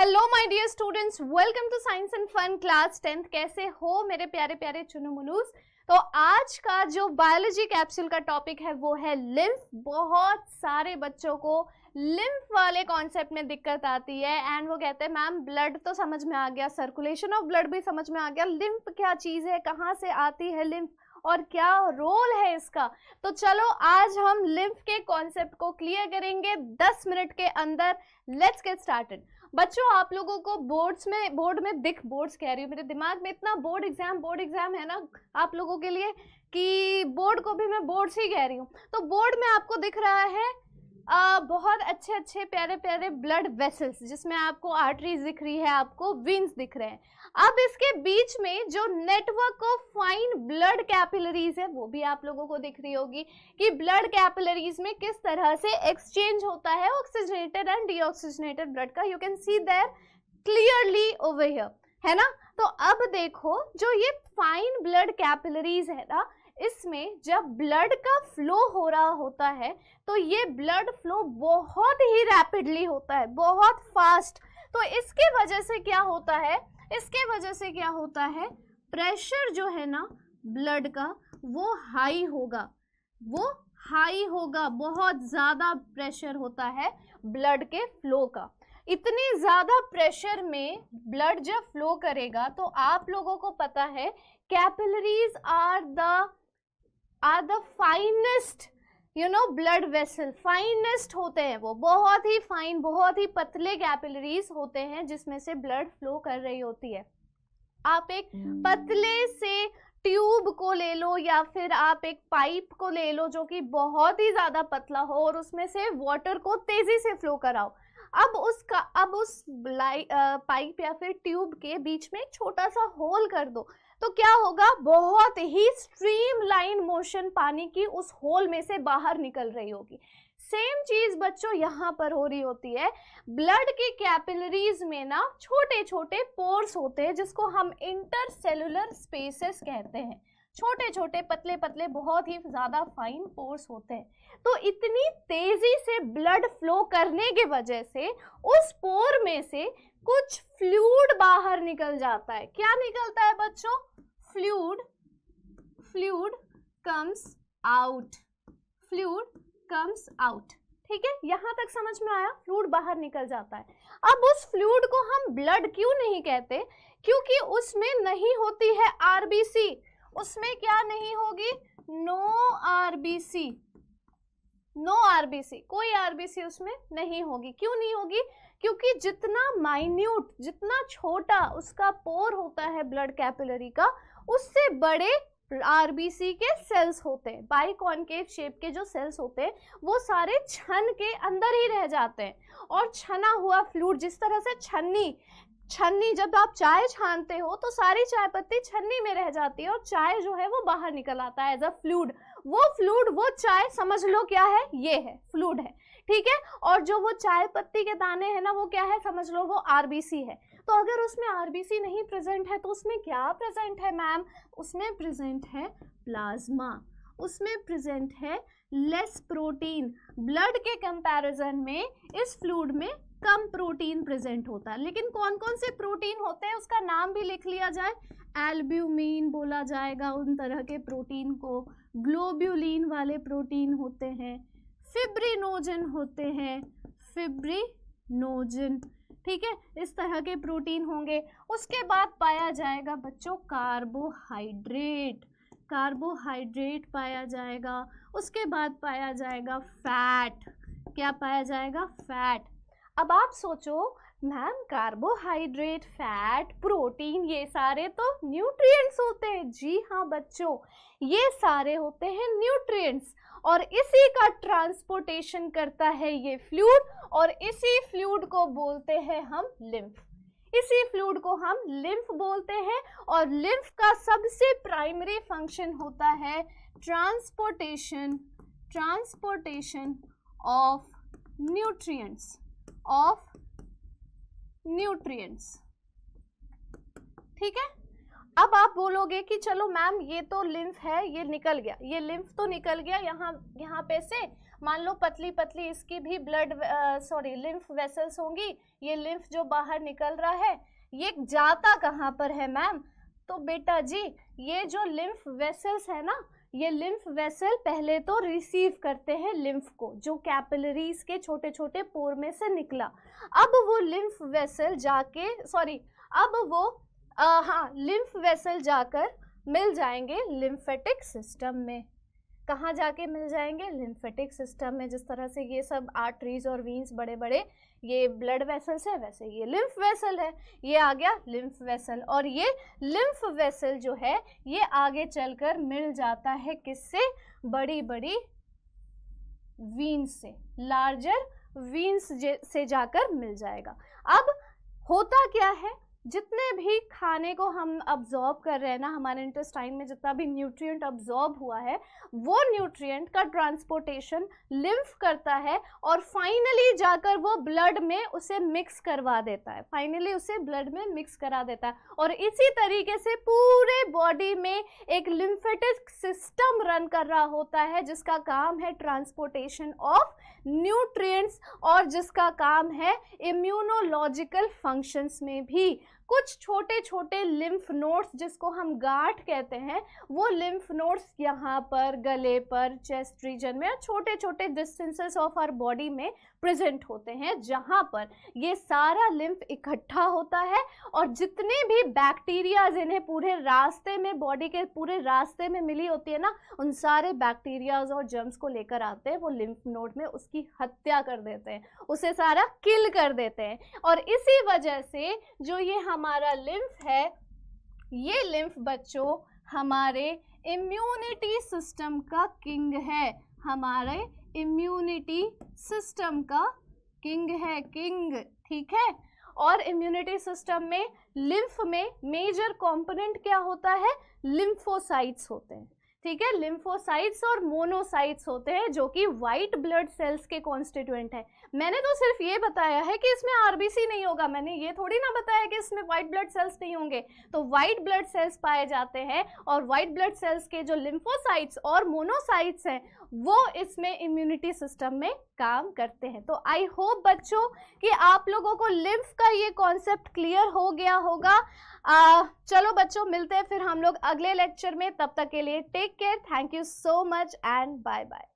Hello my dear students, welcome to science and fun class 10th। कैसे हो मेरे प्यारे प्यारे चुनु मुनूस। तो आज का जो बायोलॉजी कैप्सूल का टॉपिक है वो है लिम्फ। बहुत सारे बच्चों को लिम्फ वाले कॉन्सेप्ट में दिक्कत आती है एंड वो कहते हैं मैम ब्लड तो समझ में आ गया, सर्कुलेशन ऑफ ब्लड भी समझ में आ गया, लिम्फ क्या चीज़ है, कहाँ से आती है लिम्फ और क्या रोल है इसका। तो चलो आज हम लिम्फ के कॉन्सेप्ट को क्लियर करेंगे 10 मिनट के अंदर। Let's get started. बच्चों आप लोगों को बोर्ड्स कह रही हूँ, मेरे दिमाग में इतना बोर्ड एग्जाम है ना आप लोगों के लिए कि बोर्ड को भी मैं बोर्ड्स ही कह रही हूँ। तो बोर्ड में आपको दिख रहा है बहुत अच्छे अच्छे प्यारे प्यारे ब्लड वेसल्स, जिसमें आपको आर्टरीज दिख रही है, आपको वेन्स दिख रहे हैं। अब इसके बीच में जो network of fine blood capillaries है वो भी आप लोगों को दिख रही होगी कि ब्लड कैपिलरीज में किस तरह से एक्सचेंज होता है ऑक्सीजनेटेड एंड डीऑक्सीजनेटेड ब्लड का। You can see there clearly over here, है ना। तो अब देखो जो ये फाइन ब्लड कैपिलरीज है ना, इसमें जब ब्लड का फ्लो हो रहा होता है तो ये ब्लड फ्लो बहुत ही रैपिडली होता है, बहुत फास्ट। तो इसके वजह से क्या होता है, प्रेशर जो है ना ब्लड का वो हाई होगा, बहुत ज़्यादा प्रेशर होता है ब्लड के फ्लो का। इतने ज़्यादा प्रेशर में ब्लड जब फ्लो करेगा तो आप लोगों को पता है capillaries are the finest blood vessel, finest होते हैं वो, बहुत ही फाइन, बहुत ही पतले कैपिलरीज होते हैं जिसमें से ब्लड फ्लो कर रही होती है। आप एक पतले से ट्यूब को ले लो या फिर आप एक पाइप को ले लो जो कि बहुत ही ज़्यादा पतला हो और उसमें से वाटर को तेज़ी से फ्लो कराओ। अब उस पाइप या फिर ट्यूब के बीच में एक छोटा सा होल कर दो तो क्या होगा, बहुत ही स्ट्रीमलाइन मोशन पानी की उस होल में से बाहर निकल रही होगी। सेम चीज बच्चों यहाँ पर हो रही होती है। ब्लड के कैपिलरीज में ना छोटे छोटे पोर्स होते हैं जिसको हम इंटरसेलुलर स्पेसेस कहते हैं। छोटे छोटे पतले पतले बहुत ही ज़्यादा फाइन पोर्स होते हैं। तो इतनी तेज़ी से ब्लड फ्लो करने की वजह से उस पोर में से कुछ फ्लूइड बाहर निकल जाता है। क्या निकलता है बच्चों? Fluid comes out. ठीक है, यहाँ तक समझ में आया? फ्लूइड बाहर निकल जाता है। अब उस फ्लूइड को हम ब्लड क्यों नहीं कहते? क्योंकि उसमें नहीं होती है आरबीसी। उसमें क्या नहीं होगी? नो आरबीसी, कोई आरबीसी उसमें नहीं होगी। क्यों नहीं होगी? क्योंकि जितना माइन्यूट, जितना छोटा उसका पोर होता है ब्लड कैपिलरी का, उससे बड़े आरबीसी के सेल्स होते हैं। बाइकॉन्केव शेप के जो सेल्स होते हैं वो सारे छन के अंदर ही रह जाते हैं। और छना हुआ फ्लूइड, जिस तरह से छन्नी जब आप चाय छानते हो तो सारी चाय पत्ती छन्नी में रह जाती है और चाय जो है वो बाहर निकल आता है एज अ फ्लूइड। वो चाय समझ लो क्या है, ये है फ्लूइड है, ठीक है। और जो वो चाय पत्ती के दाने हैं ना वो क्या है, समझ लो वो आरबीसी है। तो अगर उसमें आरबीसी नहीं प्रेजेंट है तो उसमें क्या प्रेजेंट है मैम? उसमें प्रेजेंट है प्लाज्मा, उसमें प्रेजेंट है लेस प्रोटीन। ब्लड के कंपैरिजन में इस फ्लूइड में कम प्रोटीन प्रेजेंट होता है। लेकिन कौन कौन से प्रोटीन होते हैं उसका नाम भी लिख लिया जाए। एल्ब्यूमिन बोला जाएगा उन तरह के प्रोटीन को, ग्लोब्यूलिन वाले प्रोटीन होते हैं, फिब्रिनोजन होते हैं, ठीक है, इस तरह के प्रोटीन होंगे। उसके बाद पाया जाएगा बच्चों कार्बोहाइड्रेट पाया जाएगा। उसके बाद पाया जाएगा फैट। क्या पाया जाएगा? फैट। अब आप सोचो मैम कार्बोहाइड्रेट, फैट, प्रोटीन ये सारे तो न्यूट्रिएंट्स होते हैं। जी हाँ बच्चों, ये सारे होते हैं न्यूट्रिएंट्स और इसी का ट्रांसपोर्टेशन करता है ये फ्लूइड और इसी फ्लूइड को बोलते हैं हम लिम्फ। बोलते हैं और लिम्फ का सबसे प्राइमरी फंक्शन होता है ट्रांसपोर्टेशन ऑफ न्यूट्रिएंट्स। ठीक है। अब आप बोलोगे कि चलो मैम ये तो लिम्फ है, ये निकल गया, ये लिम्फ तो निकल गया यहाँ पे से, मान लो पतली पतली इसकी भी लिम्फ वेसल्स होंगी। ये लिम्फ जो बाहर निकल रहा है ये जाता कहाँ पर है मैम? तो बेटा जी ये जो लिम्फ वेसल्स है ना, ये लिम्फ वेसल पहले तो रिसीव करते हैं लिम्फ को, जो कैपिलरीज के छोटे छोटे पोर में से निकला। अब वो लिम्फ वेसल जाके लिम्फ वेसल जाकर मिल जाएंगे लिम्फेटिक सिस्टम में। कहाँ जाके मिल जाएंगे? लिम्फेटिक सिस्टम में। जिस तरह से ये सब आर्टरीज और वीन्स बड़े बड़े ये ब्लड वेसल्स है, वैसे ये लिम्फ वेसल है। ये आ गया लिम्फ वेसल, और ये लिम्फ वेसल जो है ये आगे चलकर मिल जाता है किससे? बड़ी बड़ी वीन्स से, लार्जर वीन्स से जाकर मिल जाएगा। अब होता क्या है, जितने भी खाने को हम अब्जॉर्ब कर रहे हैं ना, हमारे इंटेस्टाइन में जितना भी न्यूट्रिएंट अब्जॉर्ब हुआ है वो न्यूट्रिएंट का ट्रांसपोर्टेशन लिम्फ करता है और फाइनली जाकर वो ब्लड में उसे मिक्स करवा देता है, फाइनली उसे ब्लड में मिक्स करा देता है। और इसी तरीके से पूरे बॉडी में एक लिम्फेटिक सिस्टम रन कर रहा होता है जिसका काम है ट्रांसपोर्टेशन ऑफ न्यूट्रिएंट्स और जिसका काम है इम्यूनोलॉजिकल फंक्शंस में भी। कुछ छोटे छोटे लिम्फ नोड्स जिसको हम गांठ कहते हैं, वो लिम्फ नोड्स यहाँ पर गले पर, चेस्ट रीजन में, छोटे छोटे डिस्टेंसेस ऑफ आवर बॉडी में प्रेजेंट होते हैं, जहाँ पर ये सारा लिम्फ इकट्ठा होता है और जितने भी बैक्टीरियाज इन्हें पूरे रास्ते में, बॉडी के पूरे रास्ते में मिली होती है ना, उन सारे बैक्टीरियाज और जर्म्स को लेकर आते हैं वो लिम्फ नोड में, उसकी हत्या कर देते हैं, उसे सारा किल कर देते हैं। और इसी वजह से जो ये हमारा लिम्फ है, ये लिम्फ बच्चों हमारे इम्यूनिटी सिस्टम का किंग है, हमारे इम्यूनिटी सिस्टम का किंग है, किंग, ठीक है। और इम्यूनिटी सिस्टम में लिम्फ में मेजर कंपोनेंट क्या होता है? लिम्फोसाइट्स होते हैं, ठीक है। लिम्फोसाइट्स और मोनोसाइट्स होते हैं जो कि वाइट ब्लड सेल्स के कॉन्स्टिट्यूएंट है। मैंने तो सिर्फ ये बताया है कि इसमें आरबीसी नहीं होगा, मैंने ये थोड़ी ना बताया कि इसमें वाइट ब्लड सेल्स नहीं होंगे। तो वाइट ब्लड सेल्स पाए जाते हैं और वाइट ब्लड सेल्स के जो लिम्फोसाइट्स और मोनोसाइट्स हैं वो इसमें इम्यूनिटी सिस्टम में काम करते हैं। तो आई होप बच्चों कि आप लोगों को लिम्फ का ये कॉन्सेप्ट क्लियर हो गया होगा। चलो बच्चों मिलते हैं फिर हम लोग अगले लेक्चर में, तब तक के लिए take care, thank you so much and bye bye.